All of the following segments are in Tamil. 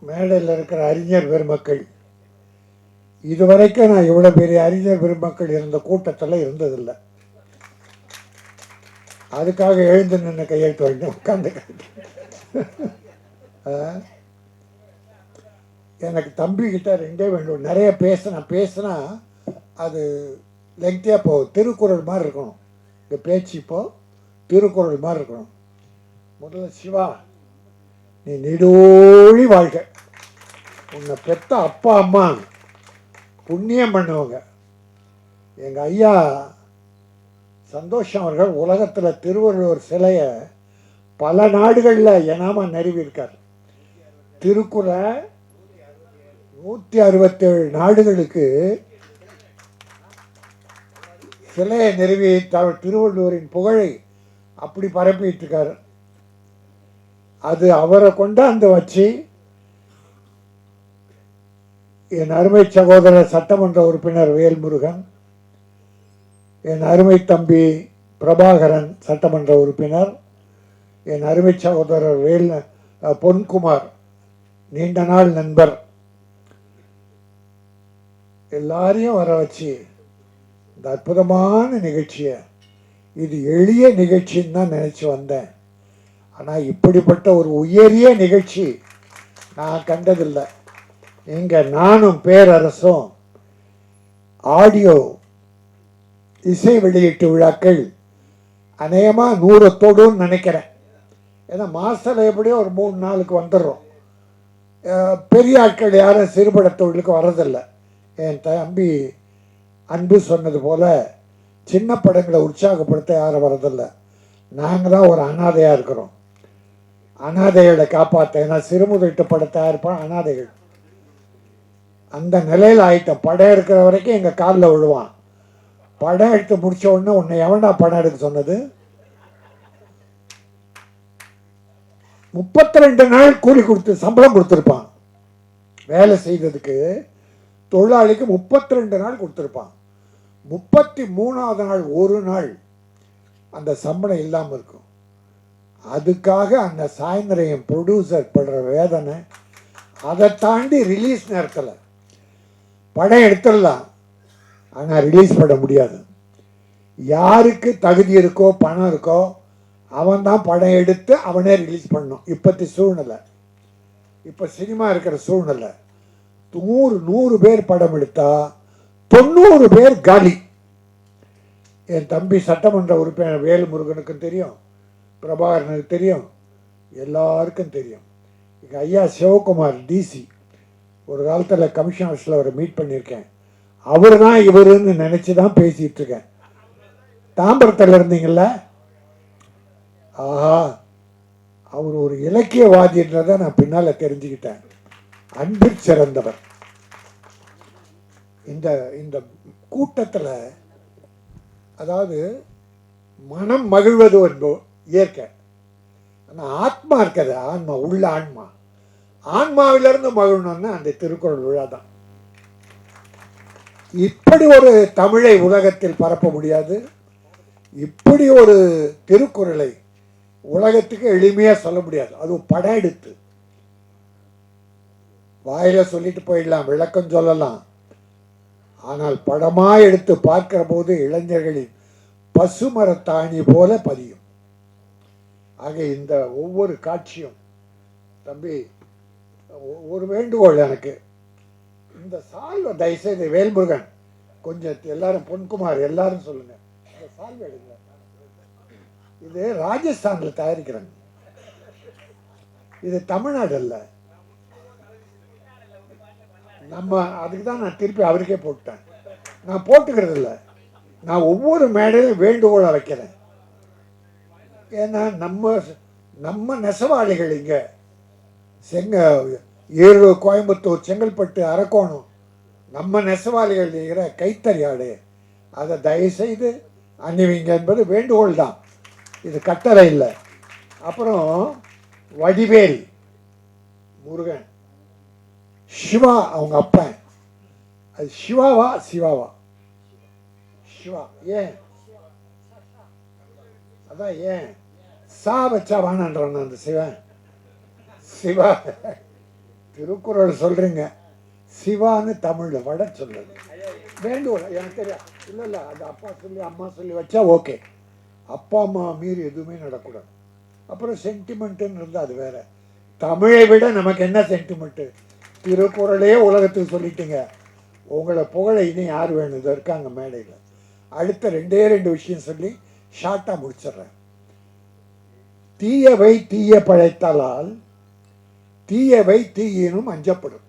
மேடையில் இருக்கிற அறிஞர் பெருமக்கள், இதுவரைக்கும் நான் இவ்வளோ பெரிய அறிஞர் பெருமக்கள் இருந்த கூட்டத்தில் இருந்ததில்லை. அதுக்காக எழுந்து நின்று கையெழுத்து வாங்கிட்டு உட்காந்து எனக்கு தம்பிக்கிட்ட ரெண்டே வேண்டும். நிறைய பேசினா அது லெங்க்தியாக போகும். திருக்குறள் மாதிரி இருக்கணும் இந்த பேச்சு. இப்போது திருக்குறள் மாதிரி இருக்கணும். முதல்ல சிவா, நீ நெடோழி வாழ்க. உன்னை பெற்ற அப்பா அம்மா புண்ணியம் பண்ணுவாங்க. எங்கள் ஐயா சந்தோஷம் அவர்கள் உலகத்தில் திருவள்ளுவர் சிலையை பல நாடுகளில் எனாமல் நிறுவியிருக்கார். திருக்குறளை 167 நாடுகளுக்கு சிலையை நிறுவி திருவள்ளுவரின் புகழை அப்படி பரப்பிட்டு இருக்காரு. அது அவரை கொண்டாந்து வச்சு என் அருமை சகோதரர் சட்டமன்ற உறுப்பினர் வேல்முருகன், என் அருமை தம்பி பிரபாகரன் சட்டமன்ற உறுப்பினர், என் அருமை சகோதரர் பொன்குமார் நீண்ட நாள் நண்பர், எல்லாரையும் வர வச்சு இந்த அற்புதமான நிகழ்ச்சியை, இது எளிய நிகழ்ச்சின்னு தான் நினச்சி வந்தேன். ஆனால் இப்படிப்பட்ட ஒரு உயரிய நிகழ்ச்சி நான் கண்டதில்லை. இங்கே நானும் பேரரசும் ஆடியோ இசை வெளியீட்டு விழாக்கள் அநேகமாக 100 தொடுன்னு நினைக்கிறேன். ஏன்னா மாதத்தில் எப்படியோ ஒரு 3 நாளுக்கு வந்துடுறோம். பெரிய ஆட்கள் யாரும் சிறுபட தொழிலுக்கு வர்றதில்லை. என் தம்பி அன்பு சொன்னது போல் சின்ன படங்களை உற்சாகப்படுத்த யாரும் வர்றதில்லை. நாங்கள் தான் ஒரு அனாதையாக இருக்கிறோம். அனாதைகளை காப்பாற்ற, ஏன்னா சிறுமுதலீட்டு படத்தை இருப்பான் அனாதைகள். அந்த நிலையில் ஆயிட்டோம். படம் எடுக்கிற வரைக்கும் எங்கள் காலில் விழுவான். படம் எடுத்து முடிச்ச உடனே உன்னை எவன்டா படம் எடுக்க சொன்னது? 32 நாள் கூலி கொடுத்து சம்பளம் கொடுத்துருப்பான். வேலை செய்ததுக்கு தொழிலாளிக்கு 32 நாள் கொடுத்துருப்பான். 33ஆவது நாள் ஒரு நாள் அந்த சம்பளம் இல்லாமல் இருக்கும். அதுக்காக அந்த சாயந்தரம் ப்ரொடியூசர் படுற வேதனை. அதை தாண்டி ரிலீஸ் நேரத்தில் படம் எடுத்துடலாம், ஆனால் ரிலீஸ் பண்ண முடியாது. யாருக்கு தகுதி இருக்கோ பணம் இருக்கோ அவன் தான் படம் எடுத்து அவனே ரிலீஸ் பண்ணணும். இப்போத்தி சூழ்நிலை, இப்போ சினிமா இருக்கிற சூழ்நிலை, 100 பேர் படம் எடுத்தா 90 பேர் காலி. என் தம்பி சட்டமன்ற உறுப்பினர் வேல்முருகனுக்கும் தெரியும், பிரபாகரனுக்கு தெரியும், எல்லாருக்கும் தெரியும். எங்கள் ஐயா சிவகுமார் டிசி ஒரு காலத்தில் கமிஷன் ஹவுஸில் அவரை மீட் பண்ணியிருக்கேன். அவர் தான் இவருன்னு நினச்சி தான் பேசிகிட்டு இருக்கேன். தாம்பரத்தில் இருந்தீங்கள, ஆஹா, அவர் ஒரு இலக்கியவாதின்றதை நான் பின்னால் தெரிஞ்சுக்கிட்டேன். அன்பில் சிறந்தவர். இந்த இந்த கூட்டத்தில் அதாவது மனம் மகிழ்வது என்போ இயற்கை. ஆனால் ஆத்மா இருக்கிறது, ஆன்மா உள்ள ஆன்மா, ஆன்மாவிலிருந்து மகிழணும்னா அந்த திருக்குறள் விழா தான். இப்படி ஒரு தமிழை உலகத்தில் பரப்ப முடியாது. இப்படி ஒரு திருக்குறளை உலகத்துக்கு எளிமையாக சொல்ல முடியாது. அதுவும் படம் எடுத்து வாயில சொல்லிட்டு போயிடலாம், விளக்கம் சொல்லலாம். ஆனால் படமாக எடுத்து பார்க்கிற போது இளைஞர்களின் பசுமரத்தாணி போல பதியும். ஆக இந்த ஒவ்வொரு காட்சியும், தம்பி ஒரு வேண்டுகோள் எனக்கு, இந்த சால்வை தயவுசெய்து வேல்முருகன் கொஞ்சம் எல்லாரும், பொன்குமார் எல்லாரும் சொல்லுங்க, இந்த சால்வை எடுங்க. இது ராஜஸ்தானில் தயாரிக்கிறாங்க, இது தமிழ்நாடு அல்ல. நம்ம அதுக்கு தான் நான் திருப்பி அவருக்கே போட்டேன். நான் போட்டுக்கிறது இல்லை, நான் ஒவ்வொரு மேடையிலும் வேண்டுகோளை வைக்கிறேன். ஏன்னா நம்ம நெசவாளிகள் இங்கே ஈரோடு, கோயம்புத்தூர், செங்கல்பட்டு, அரக்கோணம், நம்ம நெசவாளிகள் இருக்கிற கைத்தறி ஆடு, அதை தயவுசெய்து அணிவிங்க என்பது வேண்டுகோள் தான், இது கட்டளை இல்லை. அப்புறம் வடிவேல் முருகன், சிவா அவங்க அப்பன், அது சிவாவா சிவாவா? சிவா. ஏன் அதான் ஏன் சா வச்சா வானான்றான் அந்த சிவன். சிவா திருக்குறள் சொல்றீங்க, சிவான்னு தமிழ்ல வட சொல்லுது. வேண்டும் எனக்கு தெரியாது. இல்லை இல்லை, அது அப்பா சொல்லி அம்மா சொல்லி வச்சா ஓகே. அப்பா அம்மா மீறி எதுவுமே நடக்கூடாது. அப்புறம் சென்டிமெண்ட்டுன்னு இருந்தால் அது வேற. தமிழை விட நமக்கு என்ன சென்டிமெண்ட்டு? திருக்குறளே உலகத்துக்கு சொல்லிட்டீங்க. உங்களை புகழ இனி யார் வேணும்? இது இருக்காங்க மேடையில். அடுத்த ரெண்டு விஷயம் சொல்லி ஷார்ட்டாக முடிச்சிடுறேன். தீயவை தீய பழைத்தாலால் தீயவை தீயினும் அஞ்சப்படும்.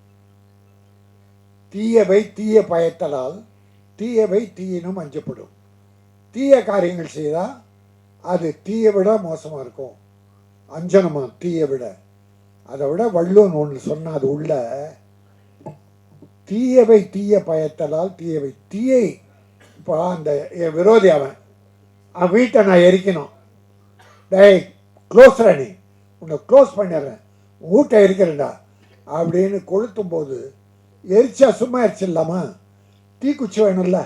தீயவை தீய பயத்தலால் தீயவை தீயினும் அஞ்சப்படும். தீய காரியங்கள் செய்தால் அது தீயை விட மோசமாக இருக்கும். அஞ்சனமா தீயை விட. அதை விட வள்ளுவன் ஒன்று சொன்ன, அது உள்ள தீயவை தீய பயத்தலால் தீயவை தீயை. இப்போ அந்த என் விரோதி அவன் வீட்டை நான் எரிக்கணும். டேய் க்ளோஸ் ராணி, உன்னை க்ளோஸ் பண்ணிடுறேன், வீட்டை எரிக்கிறேன்டா அப்படின்னு கொளுத்தும் போது எரிச்சா சும்மா எரிச்சிடலாமா? தீக்குச்சி வேணும்ல,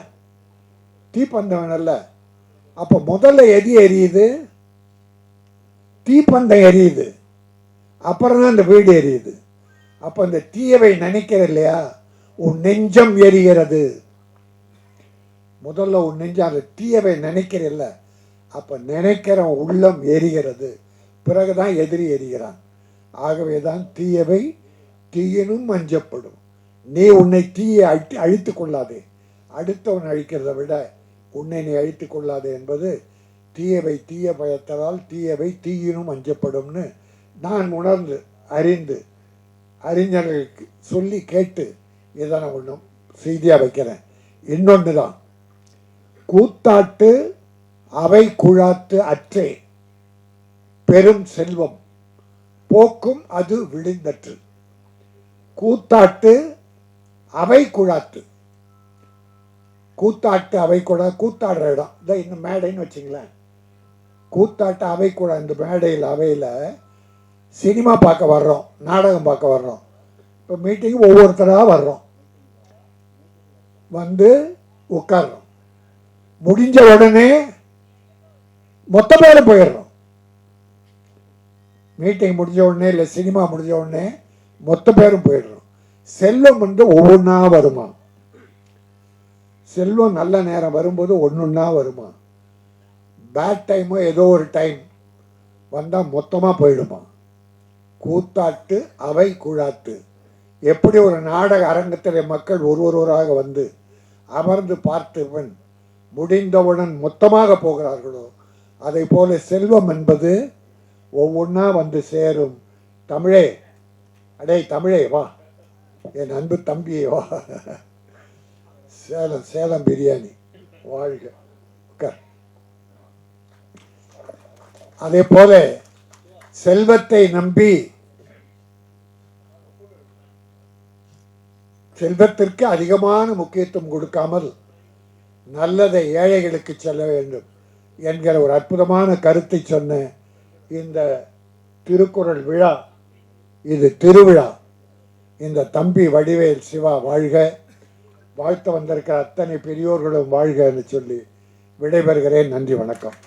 தீப்பந்தம் வேணும்ல. அப்போ முதல்ல எது எரியுது? தீப்பந்தம் எரியுது, அப்புறம் தான் அந்த வீடு எரியுது. அப்போ அந்த தீயவை நினைக்கிற இல்லையா, உன் நெஞ்சம் எரிகிறது. முதல்ல உன் நெஞ்சம் அந்த தீயவை நினைக்கிறல்ல, அப்போ நினைக்கிற உள்ளம் எரிகிறது. பிறகுதான் எதிரி எரிகிறான். ஆகவே தான் தீயவை தீயினும் அஞ்சப்படும். நீ உன்னை தீயை அழித்து கொள்ளாதே. அடுத்தவன் அழிக்கிறத விட உன்னை நீ அழித்து கொள்ளாதே என்பது தீயவை தீய பயத்தலால் தீயவை தீயினும் அஞ்சப்படும்னு நான் உணர்ந்து அறிந்து அறிஞர்களுக்கு சொல்லி கேட்டு இதை நான் ஒன்றும் செய்தியாக வைக்கிறேன். இன்னொன்று தான், கூத்தாட்டு அவை குழாத்து அற்றே பெரும் செல்வம் போக்கும் அது விழுந்தற்று. கூத்தாட்டு அவை குழாத்து. கூத்தாட்டு அவை குழா, கூத்தாடுற இடம் இதை இன்னும் மேடைன்னு வச்சிங்களேன். கூத்தாட்டு அவை குழா, இந்த மேடையில் அவையில் சினிமா பார்க்க வர்றோம், நாடகம் பார்க்க வர்றோம். இப்போ மீட்டிங் ஒவ்வொருத்தராக வர்றோம், வந்து உட்கார்றோம். முடிஞ்ச உடனே மொத்த பேரும் போயிடுறோம். மீட்டிங் முடிஞ்ச உடனே இல்லை சினிமா முடிஞ்ச உடனே மொத்த பேரும் போயிடுறோம். செல்வம் வந்து ஒவ்வொன்றா வருமா? செல்வம் நல்ல நேரம் வரும்போது ஒன்னொன்னா வருமா? பேட் டைமோ ஏதோ ஒரு டைம் வந்தால் மொத்தமாக போயிடுமா? கூத்தாட்டு அவை குழாத்து. எப்படி ஒரு நாடக அரங்கத்தில் மக்கள் ஒருவராக வந்து அமர்ந்து பார்த்துவன் முடிந்தவுடன் மொத்தமாக போகிறார்களோ அதை போல செல்வம் என்பது ஒவ்வொன்றா வந்து சேரும். தமிழே, அடே தமிழே வா, என் அன்பு தம்பியே வா. சேலம் சேலம் பிரியாணி வாழ்க. அதே போல செல்வத்தை நம்பி செல்வத்திற்கு அதிகமான முக்கியத்துவம் கொடுக்காமல் நல்லதை ஏழைகளுக்கு செல்ல வேண்டும் என்கிற ஒரு அற்புதமான கருத்தை சொன்ன இந்த திருக்குறள் விழா, இது திருவிழா. இந்த தம்பி வடிவேல் சிவா வாழ்க. வாழ்த்து வந்திருக்கிற அத்தனை பெரியோர்களும் வாழ்க என்று சொல்லி விடைபெறுகிறேன். நன்றி, வணக்கம்.